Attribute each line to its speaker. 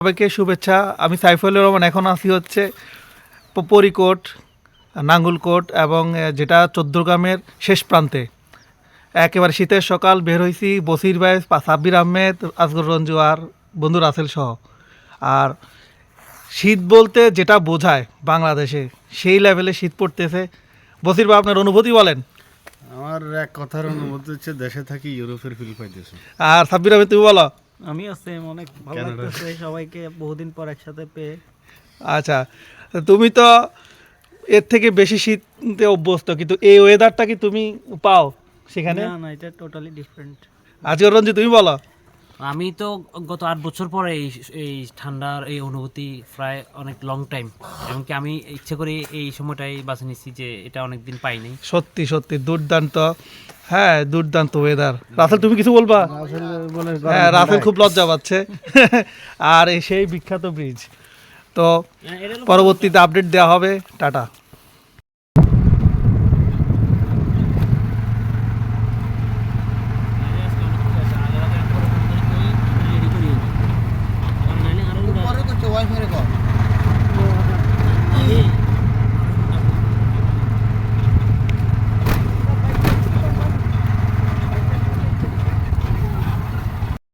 Speaker 1: সবাইকে শুভেচ্ছা। আমি সাইফুল্লাহ রহমান। এখন আছি হচ্ছে পরিকোট, নাঙ্গুলকোট এবং যেটা চৌদ্দগ্রামের শেষ প্রান্তে। একেবারে শীতের সকাল, বের হয়েছি বসির ভাই, সাব্বির আহমেদ, আসগর রঞ্জু আর বন্ধু রাসেল সহ। আর শীত বলতে যেটা বোঝায় বাংলাদেশে, সেই লেভেলে শীত পড়তেছে। বসির ভাই, আপনার অনুভূতি বলেন।
Speaker 2: আমার এক কথার অনুভূতি হচ্ছে দেশে থাকি ইউরোপের ফিল পাইতেছে।
Speaker 1: আর সাব্বির আহমেদ, তুমি বলো।
Speaker 3: আমি সেম, অনেক ভালো লাগতেছে সবাইকে বহুদিন পর একসাথে পেয়ে।
Speaker 1: আচ্ছা, তুমি তো এর থেকে বেশি শীতে অভ্যস্ত, কিন্তু এই ওয়েদারটা কি তুমি পাও সেখানে?
Speaker 3: না, এটা টোটালি ডিফারেন্ট।
Speaker 1: আজকের রঞ্জি, তুমি বলো।
Speaker 4: আমি তো গত 8 বছর পরে এই ঠান্ডার এই অনুভূতি প্রায় অনেক লং টাইম, এমনকি আমি ইচ্ছে করে এই সময়টাই বাছে নিচ্ছি যে এটা অনেকদিন পাইনি।
Speaker 1: সত্যি সত্যি দুর্দান্ত, হ্যাঁ দুর্দান্ত ওয়েদার। রাসেল, তুমি কিছু বলবা? হ্যাঁ, রাসেল খুব লজ্জা পাচ্ছে। আর এই সেই বিখ্যাত ব্রিজ। তো পরবর্তীতে আপডেট দেওয়া হবে। টাটা।